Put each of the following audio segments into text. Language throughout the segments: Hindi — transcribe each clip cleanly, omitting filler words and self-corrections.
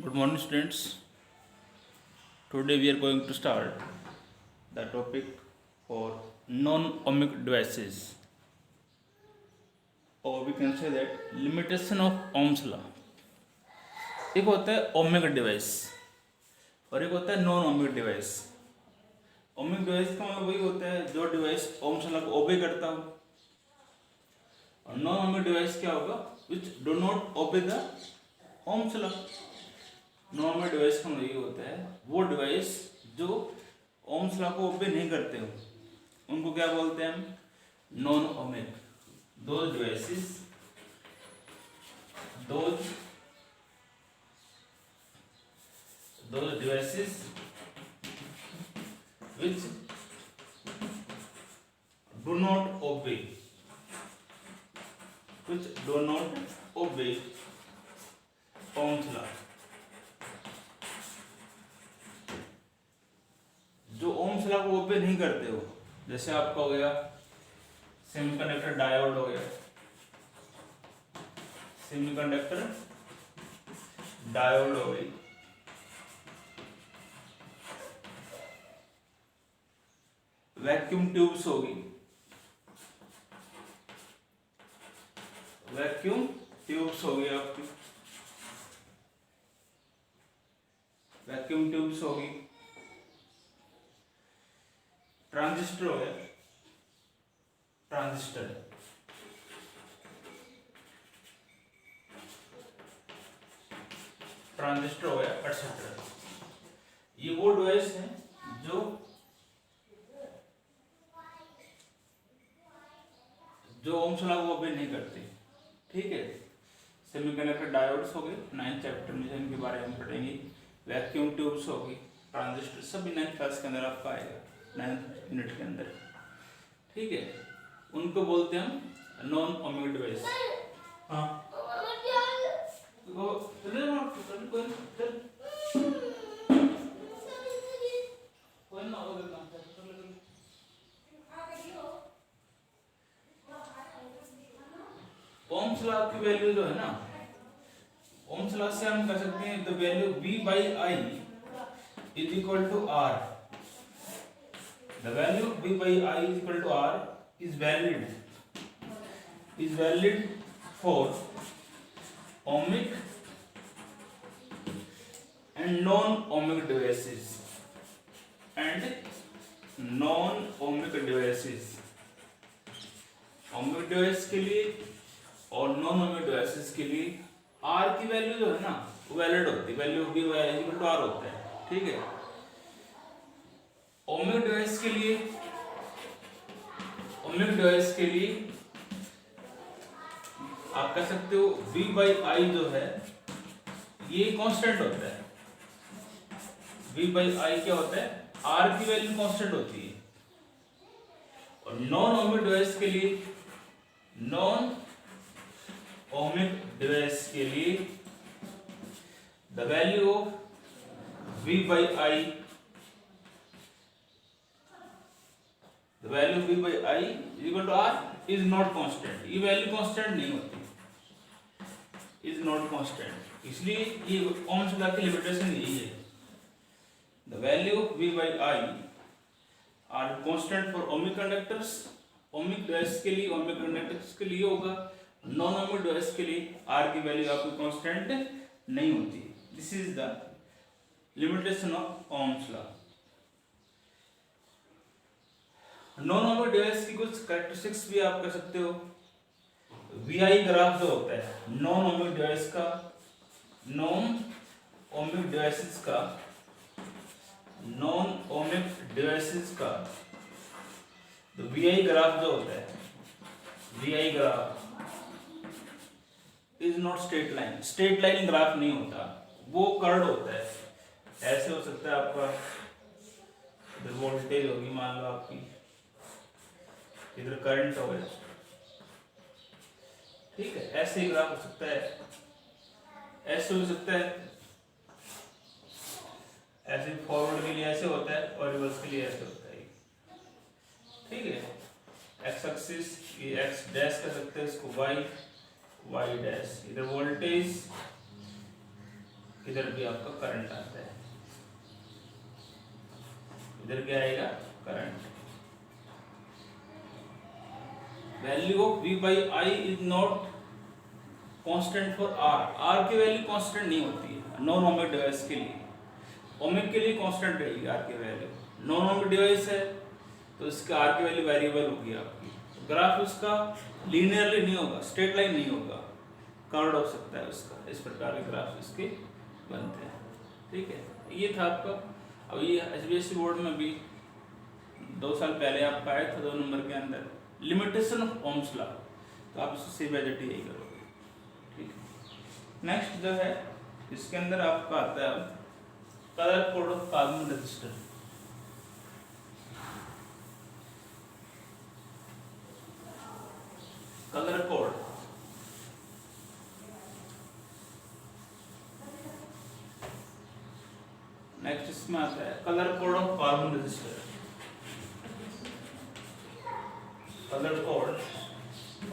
Good morning, students. Today we are going to start the topic for non-ohmic devices, or we can say that limitation of Ohm's law. एक होता है ohmic डिवाइस और एक होता है non ohmic device. ohmic device का मतलब वही होता है जो डिवाइस Ohm's law को ओबे करता हो, और नॉन ohmic डिवाइस क्या होगा, which do not obey the Ohm's law. Normal device का मतलब ये होता है वो डिवाइस जो ओम्स लॉ को ओबे नहीं करते हो, उनको क्या बोलते हैं हम? Non ohmic. Those devices which do not obey Ohm's law. जो ओम्स लॉ को ओबे नहीं करते हो, जैसे आपका हो गया सेमीकंडक्टर डायोड हो गया, सेमीकंडक्टर डायोड हो गई, वैक्यूम ट्यूब्स होगी, वैक्यूम ट्यूब्स होगी आपकी, वैक्यूम ट्यूब्स होगी, ट्रांजिस्टर हो गया, ट्रांजिस्टर हो गया, एक्सेट्रा. ये वो डिवाइस है जो ओम्स लॉ को ओबे नहीं करते. ठीक है. सेमीकंडक्टर डायोड्स हो गए, 9th चैप्टर में इनके बारे में पढ़ेंगे. वैक्यूम ट्यूब्स होगी, ट्रांजिस्टर, सभी 9th क्लास के अंदर आपका आएगा, 9th यूनिट के अंदर. ठीक है. उनको बोलते हैं हम नॉन ओमिक डिवाइस. हाँ ओम्स लॉ की वैल्यू जो है ना, ओम्स लॉ से हम कर सकते हैं the value V/I is equal to R. The value V/I is equal to R is valid for ohmic and non-ohmic devices ohmic device के लिए और नॉन ohmic डिवाइसेस के लिए R की वैल्यू जो है ना वो वैलिड होती है. Value V/I is equal to R होता है. ठीक है. ओमिक डिवाइस के लिए आप कह सकते हो V/I जो है ये कांस्टेंट होता है. V/I क्या होता है? R की वैल्यू कांस्टेंट होती है. और नॉन ओमिक डिवाइस के लिए the value of V/I is equal to R is not constant. ये वैल्यू कांस्टेंट नहीं होती, is not constant. इसलिए ये ओम्स लॉ की लिमिटेशन यही है. The value of V/I are constant for ohmic conductors. ohmic device के लिए, ohmic conductors के लिए होगा. नॉन ohmic डिवाइस के लिए R की वैल्यू आपकी कांस्टेंट नहीं होती. This is the limitation of Ohm's law. Non ohmic device की कुछ कैरेक्टरिस्टिक्स भी आप कर सकते हो. VI ग्राफ जो होता है नॉन ohmic डिवाइसेस का तो VI ग्राफ जो होता है, VI graph is not straight line graph नहीं होता, वो कर्व होता है. ऐसे हो सकता है आपका, इधर वोल्टेज होगी मान लो आपकी, इधर करंट हो गया. ठीक है. ऐसे ही ग्राफ हो सकता है, ऐसे हो सकता है, ऐसे फॉरवर्ड के लिए ऐसे होता है और रिवर्स के लिए ऐसे होता है. ठीक है. एक्स एक्सिस ये एक्स डैश कर सकते हैं इसको, वाई डैश. इधर वोल्टेज इधर भी आपका करंट आता है, इधर क्या आएगा current. Value of V by I is not constant for R की वैल्यू कांस्टेंट नहीं होती है नॉन ओमिक डिवाइस के लिए, ओमिक के लिए कांस्टेंट रहेगी R की वैल्यू। नॉन ओमिक डिवाइस है तो इसका R की वैल्यू वेरिएबल होगी आपकी। ग्राफ उसका लीनियरली नहीं होगा, स्ट्रेट लाइन नहीं होगा, कर्व्ड हो सकता है उसका, इस प्रकार के ग्राफ इसके बनते हैं। ठीक है, ये था आपका। अब ये HBSC बोर्ड में भी 2 साल पहले आपका आया था 2 नंबर के अंदर लिमिटेशन ऑफ ओम्स लॉ, तो आप इसको सी बाई यही करोगे। ठीक है, नेक्स्ट जो है इसके अंदर आपका आता है colour code of carbon register. Colour code next इसमें आता है colour code of carbon register. Colour code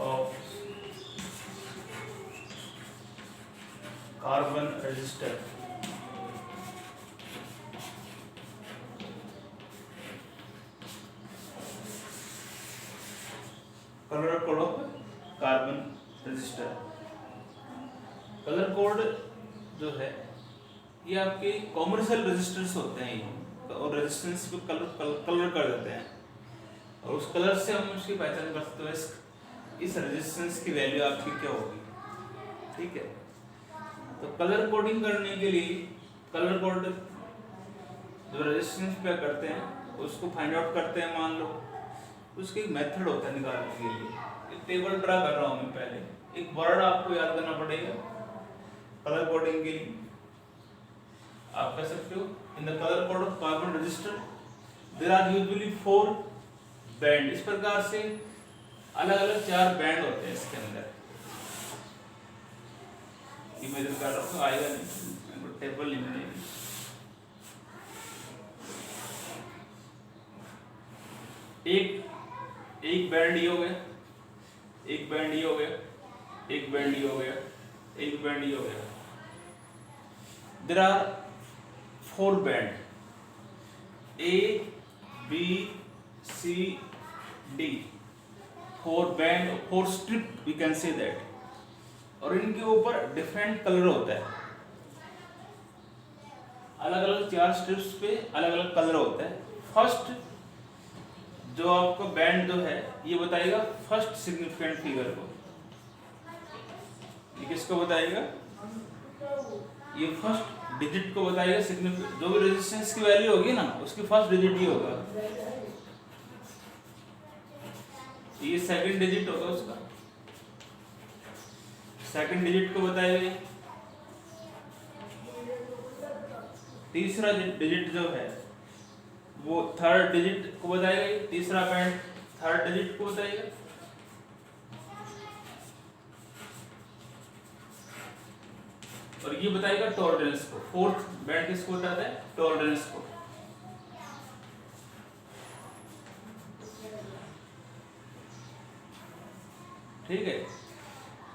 of carbon register. Colour code of carbon register. Colour code जो है ये आपके कॉमर्शियल रजिस्टर्स होते हैं ये, और रेजिस्टेंस पे कलर कर देते हैं, और उस कलर से हम उसकी पहचान कर सकते हैं इस रेजिस्टेंस की वैल्यू आपकी क्या होगी। ठीक है, तो कलर कोडिंग करने के लिए कलर कोड जो रेजिस्टेंस पे करते हैं उसको फाइंड आउट करते हैं, मान लो उसके एक मेथड होता है निकालने के लिए। एक टेबल ड्रा कर रहा हूँ मैं, पहले एक वर्ड आपको याद करना पड़ेगा कलर कोडिंग के लिए। आप कह सकते हो in the colour code of carbon resistor there are usually 4 band. इस प्रकार से अलग अलग 4 बैंड होते हैं इसके अंदर। इमेजिन कर रहा हूँ, आएगा नहीं, टेबल नहीं बनेगी। एक बैंड ये हो गया, एक बैंड ये हो गया, एक बैंड ये हो गया, एक बैंड ये हो गया। There are 4 band A, B, C, D, 4 band, 4 strip we can say that, और इनके ऊपर डिफरेंट कलर होता है। अलग अलग 4 स्ट्रिप्स पे अलग अलग कलर होता है। फर्स्ट जो आपका बैंड जो है ये बताएगा फर्स्ट सिग्निफिकेंट फिगर को। ये किसको बताएगा? ये फर्स्ट डिजिट को बताएगा। सिग्निफिकेंट जो भी रेजिस्टेंस की वैल्यू होगी ना उसकी फर्स्ट डिजिट ही होगा। ये सेकंड डिजिट होगा उसका, सेकंड डिजिट को बताएगा। तीसरा डिजिट जो है वो थर्ड डिजिट को बताएगा। तीसरा बैंड थर्ड डिजिट को बताएगा। और ये बताएगा टॉलरेंस को। फोर्थ बैंड किसको बताता है? टॉलरेंस को। ठीक है,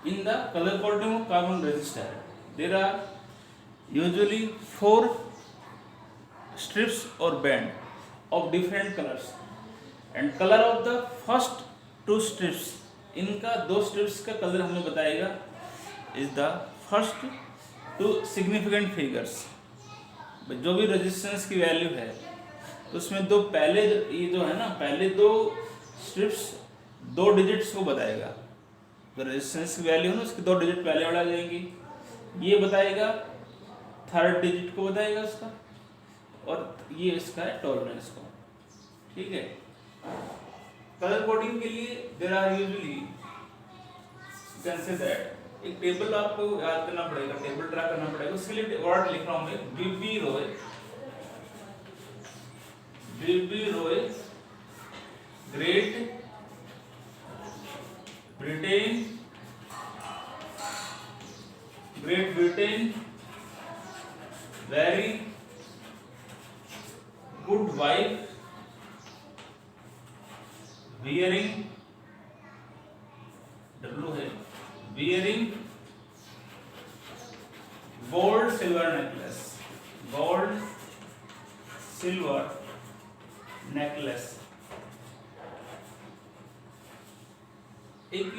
in the colour coding of carbon resistor there are usually 4 strips or band of different colors and color of the first 2 strips, इनका 2 strips का कलर हमें बताएगा is the first 2 significant figures। जो भी रेजिस्टेंस की वैल्यू है उसमें दो पहले ये जो है ना पहले 2 स्ट्रिप्स 2 डिजिट्स को बताएगा। जो रेजिस्टेंस की वैल्यू है ना उसकी 2 डिजिट पहले बढ़ा जाएंगी। ये बताएगा थर्ड डिजिट को बताएगा उसका, और ये इसका है टॉलरेंस को। ठीक है, कलर कोडिंग के लिए there are usually can say that एक टेबल आपको याद करना पड़ेगा, टेबल ड्रा करना पड़ेगा। उसके लिए वर्ड लिख रहा हूं मैं, B B Roy Great Britain very good wife wearing gold silver necklace, gold silver necklace. एक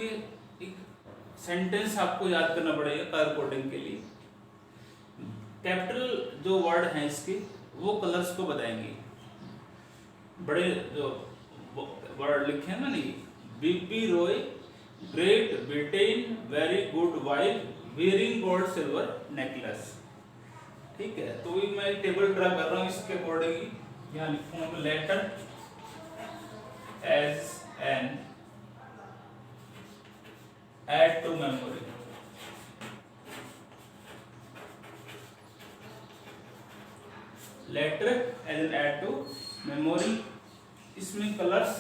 सेंटेंस आपको याद करना पड़ेगा कलर कोडिंग के लिए। कैपिटल जो वर्ड हैं इसके वो कलर्स को बताएंगे। बड़े जो वर्ड लिखे हैं ना, नहीं, B B Roy Great Britain very good wife wearing gold silver necklace. ठीक है, तो ये मैं टेबल ड्रा कर रहा हूँ इसके अकॉर्डिंग। यहाँ लिखूंगा letter as an aid to memory, letter as an aid to memory. इसमें कलर्स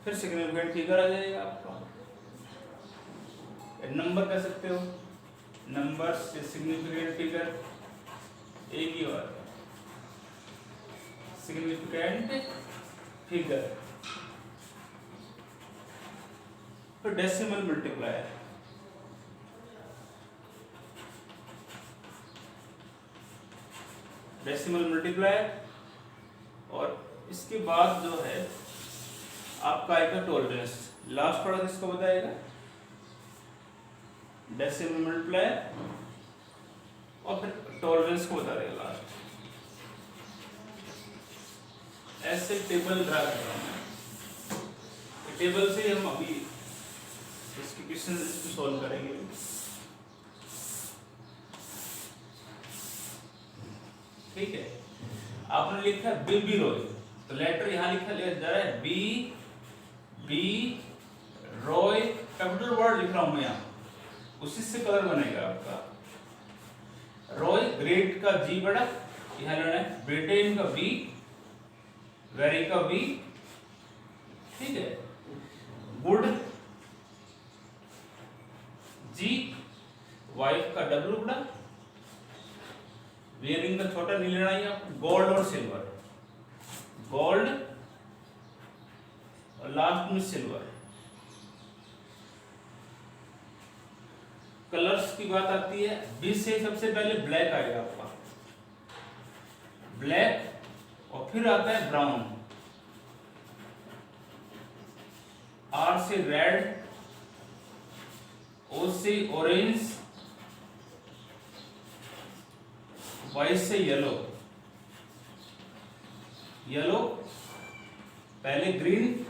फिर सिग्निफिकेंट फिगर आ जाएगा आपका। नंबर कह सकते हो, नंबर से सिग्निफिकेंट फिगर एक ही बात, सिग्निफिकेंट फिगर। फिर डेसिमल मल्टीप्लायर, डेसिमल मल्टीप्लायर। और इसके बाद जो है आपका आएगा टॉलरेंस। लास्ट वाला किसको बताएगा? डेसिमल मल्टीप्लायर और फिर टॉलरेंस को बता देगा लास्ट। ऐसे टेबल ड्रा कर रहा हूं, टेबल से हम अभी इसके क्वेश्चन सॉल्व करेंगे। ठीक है, आपने लिखा बीबी रॉय, तो लेटर यहां लिखा जा रहा है B B Roy, capital word लिख रहा हूं मैं यहां, उसी से कलर बनेगा आपका। रॉय ग्रेट का जी बड़ा, यहां लेना है ब्रिटेन का बी, वेरी का बी, ठीक है, गुड जी, वाइफ का डब्ल्यू बड़ा, वेयरिंग का छोटा नहीं लेना है आपको, गोल्ड और सिल्वर, गोल्ड और लास्ट में सिल्वर। कलर्स की बात आती है, बी से सबसे पहले ब्लैक आएगा आपका, ब्लैक, और फिर आता है ब्राउन, आर से रेड, ओ से ऑरेंज, वाई से येलो, येलो, पहले ग्रीन,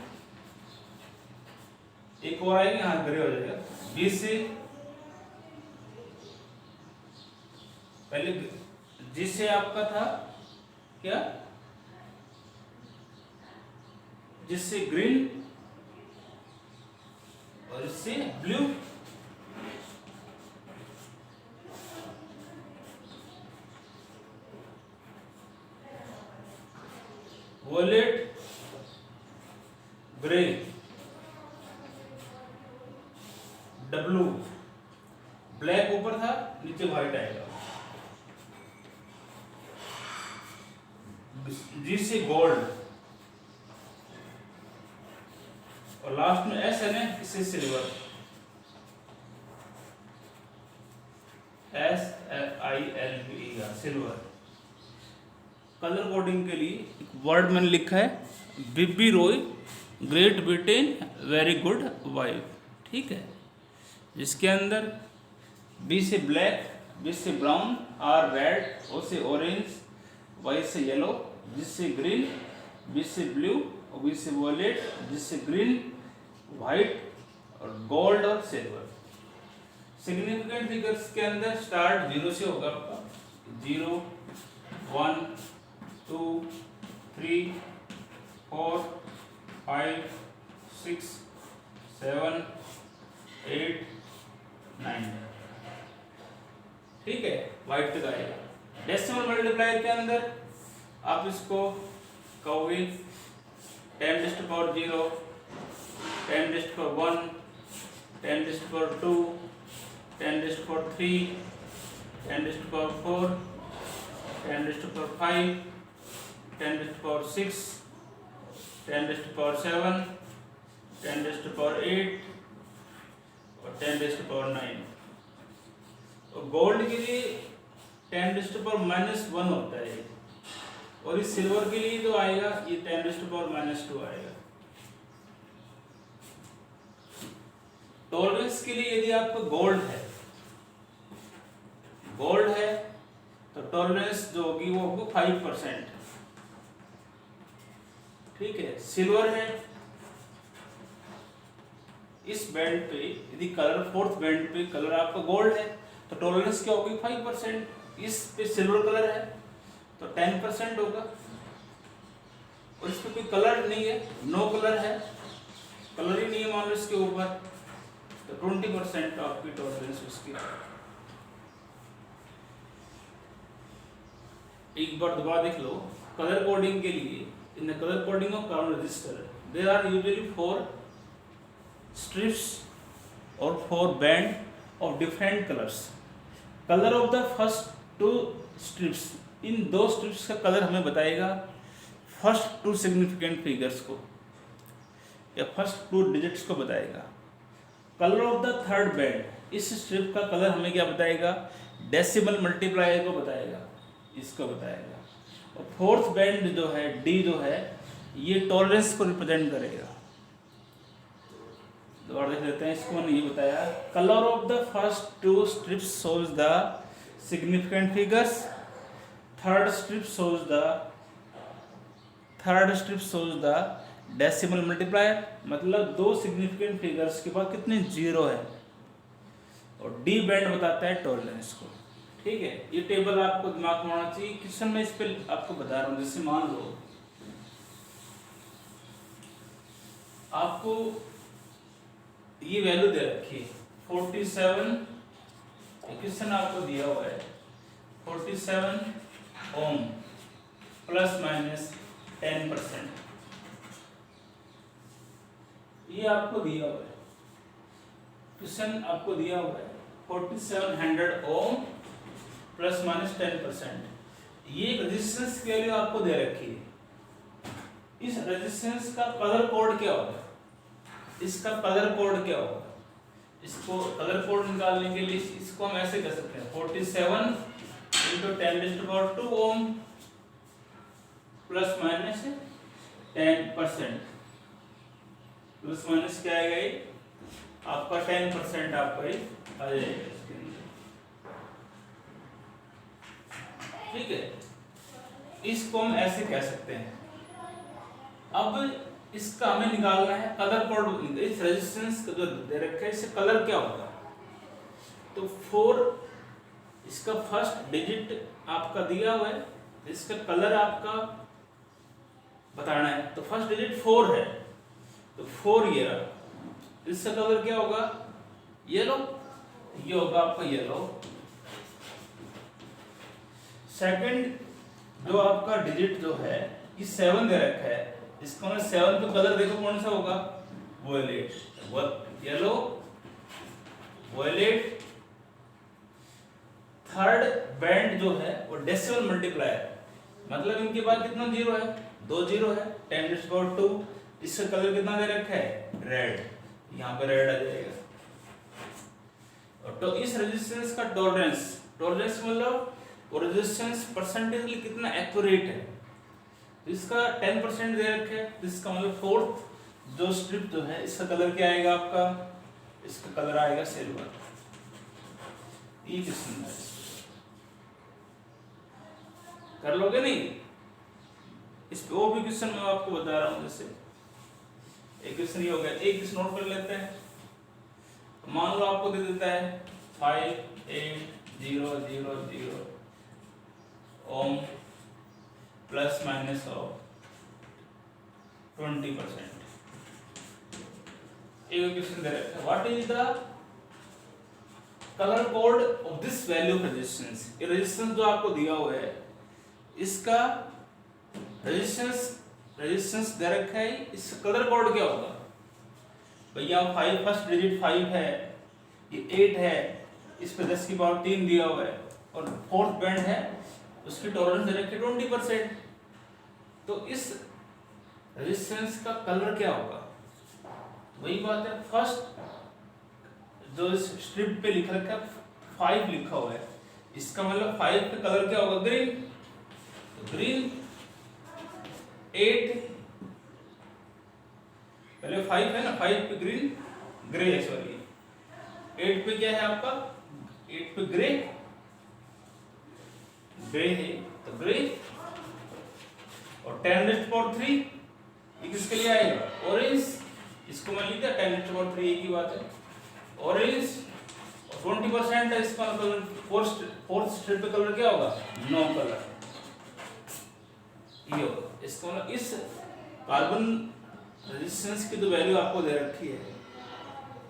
एक और आएगी यहां ग्रे हो जाएगा। बी से पहले जिससे आपका था क्या, जिससे ग्रीन और इससे blue, wallet grey, W, black ऊपर था नीचे व्हाइट आएगा, जी से गोल्ड, और लास्ट में एस है ना, इससे silver, S I L V, silver. Colour coding के लिए एक वर्ड मैंने लिखा है B B Roy Great Britain very good wife, ठीक है, जिसके अंदर बी से ब्लैक, बी से ब्राउन, आर रेड, ओ से ऑरेंज, वाई से येलो, जिससे ग्रीन, बी से ब्लू, और बी से वॉयलेट, जिससे ग्रीन, वाइट, और गोल्ड और सिल्वर। सिग्निफिकेंट फिगर्स के अंदर स्टार्ट जीरो से होगा आपका, 0 1 2 3 4 5 6 7 8 9, ठीक है, वाइट तक आएगा। डेसिमल मल्टीप्लायर के अंदर आप इसको कहोगे 10⁻0, 10⁻1, 10⁻2, 10⁻3, 10⁻4, 10⁻5, 10⁻6, 10⁻7, 10⁻8 और 10⁻9। तो गोल्ड के लिए 10⁻⁻1 होता है, और इस सिल्वर के लिए तो आएगा ये 10⁻2 आएगा। टॉलरेंस के लिए यदि आपको गोल्ड है तो टॉलरेंस जो होगी वो होगी 5%। ठीक है, सिल्वर है, इस बैंड पे यदि कलर फोर्थ बैंड पे कलर आपका गोल्ड है तो टॉलरेंस क्या होगी 5%। इस पे सिल्वर कलर है तो 10% होगा, और इस पे कोई कलर नहीं है, नो कलर है, कलर ही नहीं है मान लो इसके ऊपर, तो 20% आपकी टॉलरेंस उसकी। एक बार दोबारा देख लो, कलर कोडिंग के लिए in the colour coding of carbon resistor there are usually 4 strips or 4 band of different colors. Color of the first 2 strips, in 2 strips का कलर हमें बताएगा फर्स्ट 2 सिग्निफिकेंट फिगर्स को या फर्स्ट 2 डिजिट्स को बताएगा। Colour of the third band, इस स्ट्रिप का कलर हमें क्या बताएगा, डेसिमल मल्टीप्लायर को बताएगा, इसको बताएगा। और फोर्थ बैंड जो है डी जो है ये टॉलरेंस को रिप्रेजेंट करेगा। दोबारा देख लेते हैं, इसको मैंने ये बताया, colour of the first 2 strips shows the significant figures, third strip shows the decimal multiplier, मतलब 2 सिग्निफिकेंट फिगर्स के बाद कितने जीरो है, और डी बैंड बताता है टॉलरेंस को। ठीक है, ये टेबल आपको दिमाग में होना चाहिए। क्वेश्चन में इस पे आपको बता रहा हूँ, जैसे मान लो आपको ये वैल्यू दे रखी है 47, क्वेश्चन आपको दिया हुआ है 47 ओम ±10%, ये आपको दिया हुआ है, क्वेश्चन आपको दिया हुआ है 4700 ओम ±10%। ये रेजिस्टेंस की वैल्यू आपको दे रखी है। इस रेजिस्टेंस का कलर कोड क्या होगा, इसका कलर कोड क्या होगा, इसको कलर कोड निकालने के लिए इसको हम ऐसे कर सकते हैं 47 × 10⁻² ओम ±10%, प्लस माइनस क्या आएगा, ये आपका 10% आपका ये आ जाएगा इसके अंदर। ठीक है, इसको हम ऐसे कह सकते हैं। अब इसका हमें निकालना है कलर कोड, इस रेजिस्टेंस का जो दे रखा है इससे कलर क्या होगा, तो 4 इसका फर्स्ट डिजिट आपका दिया हुआ है, इसका कलर आपका बताना है, तो फर्स्ट डिजिट 4 है तो 4 ये रहा, इसका कलर क्या होगा, येलो, ये होगा आपका येलो। सेकंड जो आपका डिजिट जो है ये 7 दे रखा है, इसका मतलब 7 का कलर देखो कौन सा होगा, violet, yellow violet. Third band जो है वो डेसिमल मल्टीप्लायर, मतलब इनके पास कितना जीरो है, 2 जीरो है, 10⁻²। इसका कलर कितना दे रखा है, रेड, यहाँ पे रेड आ जाएगा। तो इस रेजिस्टेंस का टॉलरेंस मतलब वो रेजिस्टेंस परसेंटेजली कितना एक्यूरेट है, इसका 10% दे रखे है, इसका मतलब फोर्थ जो स्ट्रिप जो है इसका कलर क्या आएगा आपका, इसका कलर आएगा सिल्वर। ये क्वेश्चन है, कर लोगे नहीं, इस पे वो भी क्वेश्चन मैं आपको बता रहा हूँ। जैसे एक क्वेश्चन ये हो गया, एक क्वेश्चन नोट कर लेते हैं। मान लो आपको दे देता है 5800 ओम प्लस माइनस ऑफ 20%। एक क्वेश्चन दे रखा है, what is the colour code of this value of resistance. ये रेजिस्टेंस जो आपको दिया हुआ है इसका रेजिस्टेंस दे रखा है, इसका कलर कोड क्या होगा भैया। 5 फर्स्ट डिजिट 5 है, ये 8 है, इस पे 10 की पावर 3 दिया हुआ है, और फोर्थ बैंड है उसकी टॉलरेंस दे रखी है 20%। तो इस रेजिस्टेंस का कलर क्या होगा, वही बात है, फर्स्ट जो इस स्ट्रिप पे लिख रखा है 5 लिखा हुआ है, इसका मतलब 5 का कलर क्या होगा? ग्रीन। तो ग्रीन। 8 पहले 5 है ना, 5 पे ग्रीन, ग्रे है सॉरी। 8 पे क्या है आपका? 8 पे ग्रे, ग्रे है तो ग्रे। और 10⁻³ ये किसके लिए आएगा? ऑरेंज। इसको मैं लिख दिया 10⁻³ एक ही बात है, ऑरेंज। और 20% है इसका कलर, फोर्थ स्ट्रिप पे कलर क्या होगा? No colour. ये होगा इसका मतलब इस कार्बन रेजिस्टेंस की जो वैल्यू आपको दे रखी है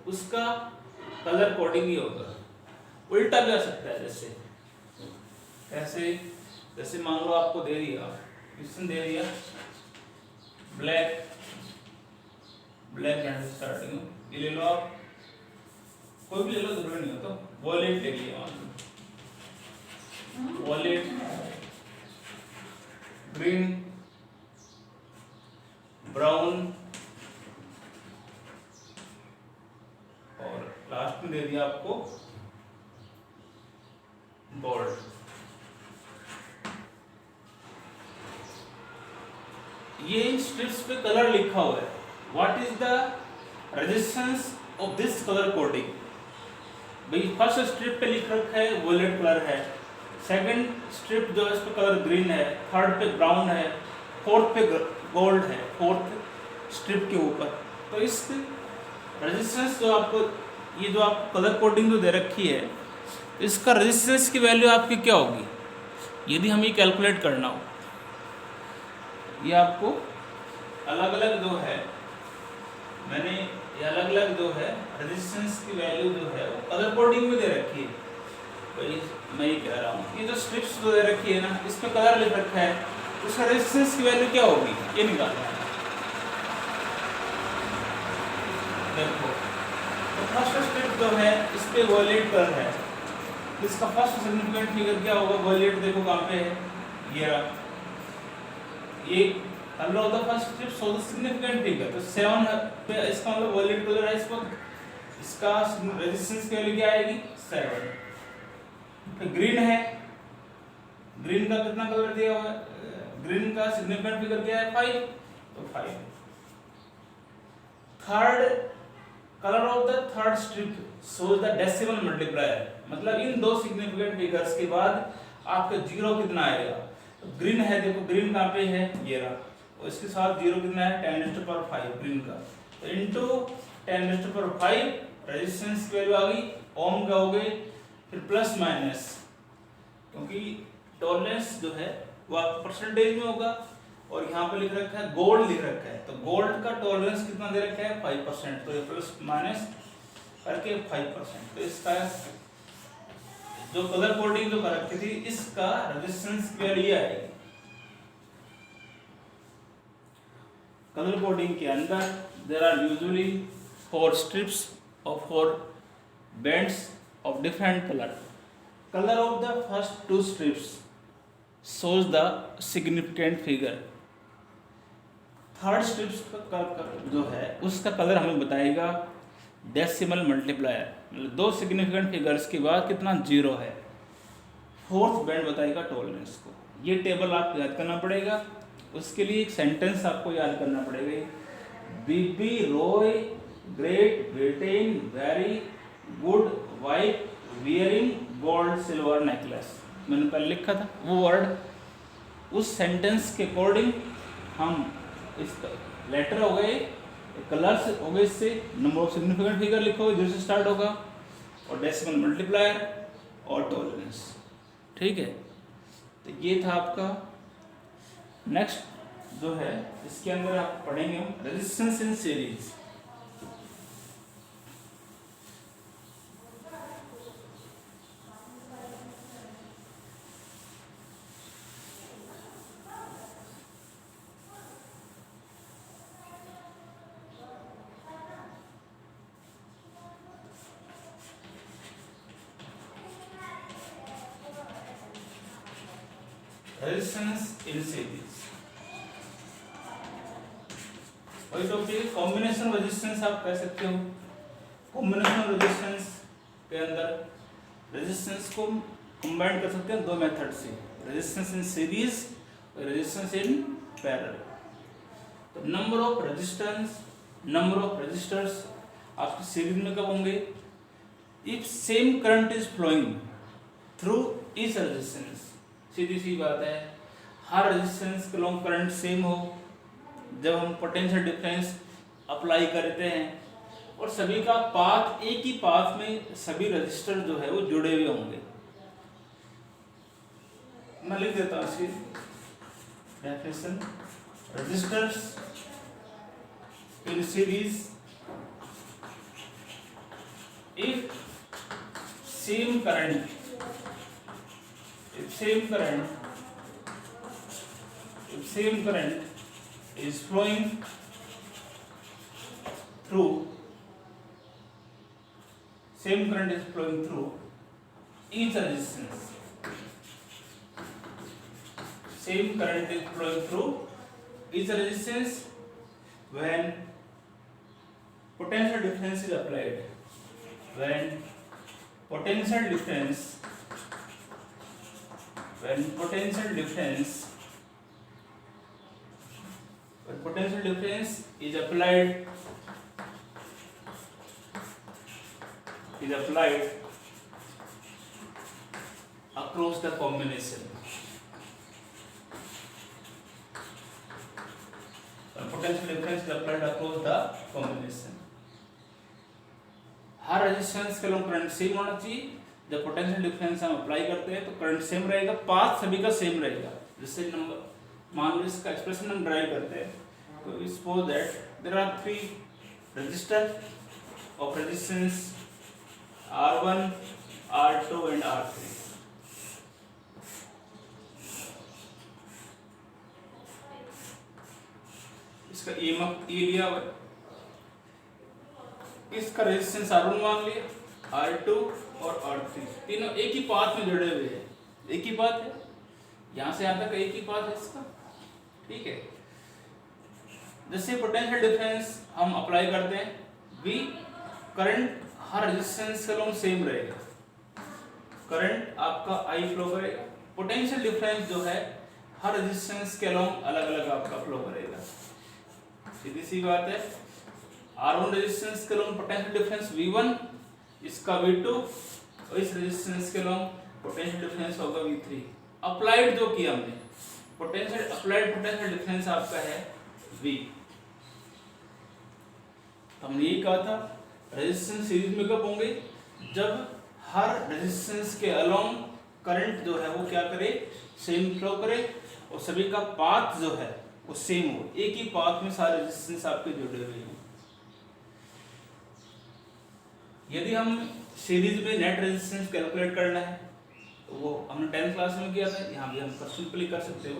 उसका कलर कोडिंग ही होगा। उल्टा भी आ सकता है, जैसे कैसे? जैसे मान लो आपको दे दिया, क्वेश्चन दे दिया ब्लैक, ब्लैक एंड स्टार्टिंग, ये ले लो आप, कोई भी ले लो, जरूरी नहीं हो तो वॉलेट ले लिया, वॉलेट ग्रीन, ब्राउन और लास्ट में दे दिया आपको गोल्ड। ये स्ट्रिप्स पे कलर लिखा हुआ है। What is the resistance of this colour coding? भाई फर्स्ट स्ट्रिप पे लिख रखा है वॉयलेट कलर है, सेकंड स्ट्रिप जो है इस पे कलर ग्रीन है, थर्ड पे ब्राउन है, फोर्थ पे गोल्ड है, फोर्थ स्ट्रिप के ऊपर। तो इस रेजिस्टेंस जो आपको, ये जो आप कलर कोडिंग जो दे रखी है, इसका रेजिस्टेंस की वैल्यू आपकी क्या होगी यदि हमें कैलकुलेट करना हो? ये आपको अलग अलग जो है, मैंने ये अलग अलग जो है रेजिस्टेंस की वैल्यू जो है वो कलर कोडिंग में दे रखी है। तो मैं ये कह रहा हूँ, ये जो स्ट्रिप्स जो दे रखी है ना, इस पे कलर लिख रखा है, उसका रेजिस्टेंस की वैल्यू क्या होगी ये निकालना है। देखो तो फर्स्ट स्ट्रिप जो है इस पे वॉयलेट कलर है, इसका फर्स्ट सिग्निफिकेंट फिगर क्या होगा? वॉयलेट देखो कहाँ पे है, ये रहा, ये colour of the first strip so the significant figure. तो 7 पे इसका मतलब वॉयलेट कलर है इस वक्त, इसका रेजिस्टेंस की वैल्यू क्या आएगी? 7। फिर ग्रीन है, ग्रीन का कितना कलर दिया हुआ है? ग्रीन का सिग्निफिकेंट फिगर क्या है? 5, तो 5। Third colour of the third strip shows the decimal multiplier, मतलब इन दो सिग्निफिकेंट फिगर्स के बाद आपका जीरो कितना आएगा? तो ग्रीन है, देखो ग्रीन कहाँ पे है, ये रहा, और इसके साथ जीरो कितना है? 10⁻5 ग्रीन का, तो इनटू 10⁻5 रेजिस्टेंस की वैल्यू आ गई, ओम का हो गई, फिर प्लस माइनस, क्योंकि टॉलरेंस जो है वो आप परसेंटेज में होगा, और यहाँ पे लिख रखा है गोल्ड लिख रखा है, तो गोल्ड का टॉलरेंस कितना दे रखा है? 5%, तो ये प्लस माइनस करके 5%। तो इसका जो कलर कोडिंग जो कर रखी थी, इसका रेजिस्टेंस की वैल्यू आएगी। कलर कोडिंग के अंदर there are usually 4 strips or 4 bands of different color. Color of the first 2 strips shows the significant figure. Third strips का जो है उसका कलर हमें बताएगा डेसिमल मल्टीप्लायर, मतलब 2 सिग्निफिकेंट फिगर्स के बाद कितना? 0 है। फोर्थ बैंड बताएगा टॉलरेंस को। ये टेबल आपको याद करना पड़ेगा, उसके लिए एक सेंटेंस आपको याद करना पड़ेगा, B B Roy Great Britain very good wife wearing gold silver necklace, मैंने पहले लिखा था वो वर्ड, उस सेंटेंस के अकॉर्डिंग हम इस लेटर हो गए, कलर्स हो गए, इससे नंबर ऑफ सिग्निफिकेंट फिगर लिखोगे जिससे से स्टार्ट होगा, और डेसिमल मल्टीप्लायर और टॉलरेंस। ठीक है, तो ये था आपका। नेक्स्ट जो है इसके अंदर आप पढ़ेंगे resistance in series. Resistance in series वही टॉपिक, कॉम्बिनेशन रेजिस्टेंस आप कह सकते हो। कॉम्बिनेशन रेजिस्टेंस के अंदर रेजिस्टेंस को कंबाइन कर सकते हैं दो मेथड से, रेजिस्टेंस इन सीरीज और रेजिस्टेंस इन पैरेलल। तो नंबर ऑफ रेजिस्टर्स आपकी सीरीज में कब होंगे? If same current is flowing through each resistance. सीधी सी बात है, हर रेजिस्टेंस के लॉन्ग करंट सेम हो जब हम पोटेंशियल डिफरेंस अप्लाई करते हैं, और सभी का पाथ एक ही पाथ में सभी रजिस्टर जो है वो जुड़े हुए होंगे। मैं लिख देता हूँ इसकी definition. Resistors in series if same current is flowing through each resistance, when potential difference is applied, when potential difference is applied across the combination. When potential difference is applied across the combination, her resistance के लॉन्ग करंट सेम होना चाहिए। जब पोटेंशियल डिफरेंस हम अप्लाई करते हैं तो करंट सेम रहेगा, पाथ सभी का सेम रहेगा। जैसे नंबर मान लो इसका एक्सप्रेशन हम ड्राइव करते हैं, तो suppose that there are 3 resistor of resistance R1, R2 and R3। इसका EMF E लिया हुआ, इसका रेजिस्टेंस R1 मान लिया, R2 और R3 तीनों एक ही पाथ में जुड़े हुए हैं, एक ही पाथ है, यहां से यहां तक एक ही पाथ है इसका, ठीक है। जैसे पोटेंशियल डिफरेंस हम अप्लाई करते हैं, V करंट हर रेजिस्टेंस के लॉन्ग सेम रहेगा, करंट आपका I फ्लो करेगा। पोटेंशियल डिफरेंस जो है हर रेजिस्टेंस के लॉन्ग अलग अलग आपका फ्लो करेगा। सीधी सी बात है, R1 रेजिस्टेंस के लॉन्ग पोटेंशियल डिफरेंस V1, इसका V2, और इस रेजिस्टेंस के लॉन्ग पोटेंशियल डिफरेंस होगा V3। अप्लाइड जो किया हमने अप्लाइड पोटेंशियल डिफरेंस आपका है V। हमने यही कहा था रेजिस्टेंस सीरीज में कब होंगे? जब हर रेजिस्टेंस के अलोंग करंट जो है वो क्या करे, सेम फ्लो करे, और सभी का पाथ जो है वो सेम हो, एक ही पाथ में सारे रेजिस्टेंस आपके जुड़े हुए हैं। यदि हम सीरीज में नेट रेजिस्टेंस कैलकुलेट करना है तो वो हमने 10th क्लास में किया था, यहाँ भी हम सिंपली कर सकते हो।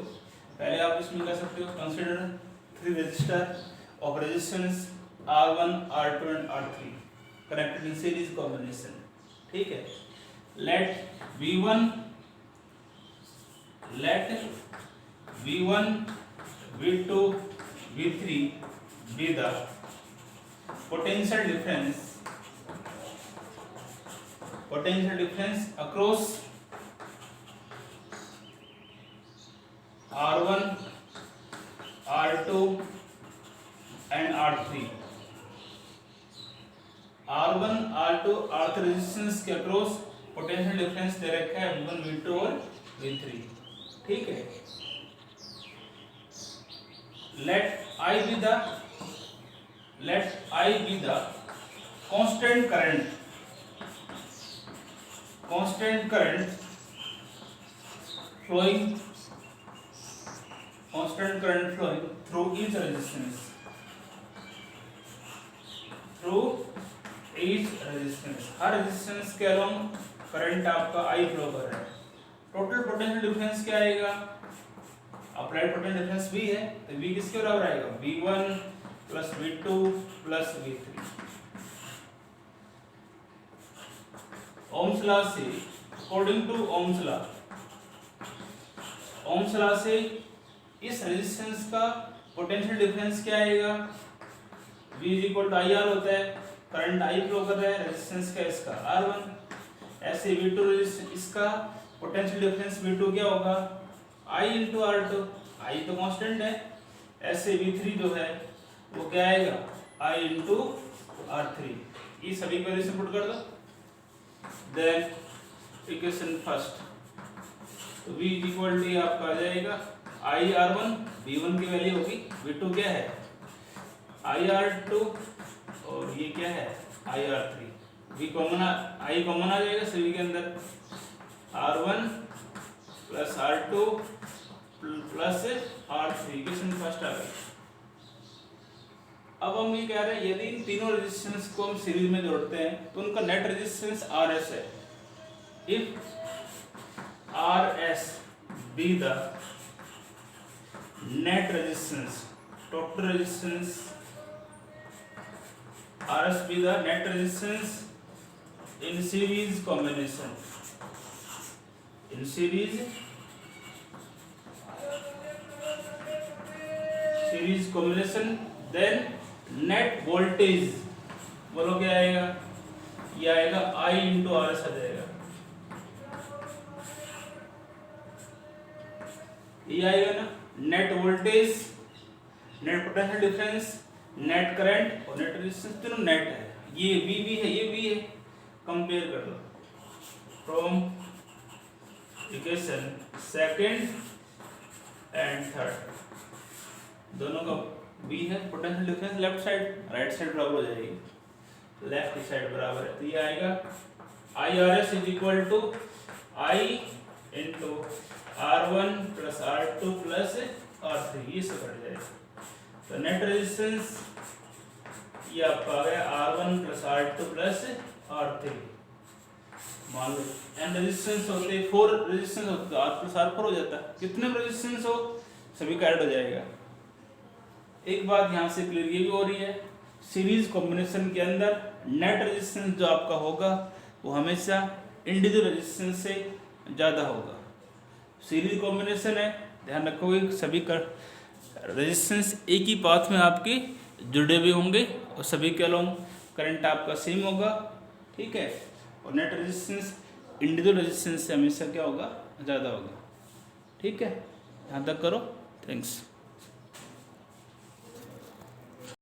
पहले आप इसमें कर सकते हो, consider 3 resistor of resistance R1, R2 and R3 connected in series combination, ठीक है। Let V1, V2, V3 be the potential difference across R1, R2 and R3। R1, R2, R3 resistance के अक्रॉस पोटेंशियल डिफरेंस दे रखा है V1, V2 और V3, ठीक है। let I be the constant current flowing through each resistance, her resistance के अलोंग करंट आपका I फ्लो कर रहा है। टोटल पोटेंशियल डिफरेंस क्या आएगा? अप्लाइड पोटेंशियल डिफरेंस V है, तो V किसके बराबर आएगा? V1 plus V2 plus V3। Ohm's law से, अकॉर्डिंग टू ओम्स लॉ से इस रेजिस्टेंस का पोटेंशियल डिफरेंस क्या आएगा? V इक्वल टू IR होता है, करंट I फ्लो कर रहा है, रेजिस्टेंस का इसका R1, ऐसे V2 रेजिस्टेंस, इसका पोटेंशियल डिफरेंस V2 क्या होगा, I इंटू R2, I तो कांस्टेंट है। ऐसे V3 जो है वो क्या आएगा, I इंटू R3। ये सभी को वैल्यूज पुट कर दो। देन इक्वेशन फर्स्ट, तो V इक्वल टू आपका आ जाएगा I R1, V1 की वैल्यू होगी, V2 क्या है I R2 और ये क्या है I R3। V common, I common आ जाएगा सभी के अंदर, R1 plus R2 plus R3, equation first आ गई। अब हम ये कह रहे हैं यदि इन तीनों रेजिस्टेंस को हम सीरीज में जोड़ते हैं तो उनका नेट रेजिस्टेंस RS है। If RS be the net resistance, total resistance, RS be the net resistance in series combination, in series combination, then net voltage बोलो क्या आएगा, ये आएगा I इंटू RS आ जाएगा, ये आएगा ना, net voltage, net potential difference, net current और नेट रेजिस्टेंस तीनों नेट है। ये V भी है, ये भी है, कंपेयर कर लो from equation second and third, दोनों का V है। Potential difference left side, right side बराबर हो जाएगी, लेफ्ट साइड बराबर है, तो ये आएगा IRS is equal to I into R1 plus R2 plus R3, ये सब कट जाएगा। तो नेट रेजिस्टेंस ये आपका आ गया R1 plus R2 plus R3। मान लो n रेजिस्टेंस होते, 4 रेजिस्टेंस होते तो R प्लस R4 हो जाता, कितने रेजिस्टेंस हो सभी का ऐड हो जाएगा। एक बात यहाँ से क्लियर ये भी हो रही है, सीरीज कॉम्बिनेशन के अंदर नेट रेजिस्टेंस जो आपका होगा वो हमेशा इंडिविजुअल रेजिस्टेंस से ज़्यादा होगा। सीरीज कॉम्बिनेशन है, ध्यान रखोगे सभी का रेजिस्टेंस एक ही पाथ में आपके जुड़े हुए होंगे और सभी के अलोंग करंट आपका सेम होगा, ठीक है। और नेट रेजिस्टेंस इंडिविजुअल रेजिस्टेंस से हमेशा क्या होगा, ज़्यादा होगा, ठीक है। यहाँ तक करो, थैंक्स।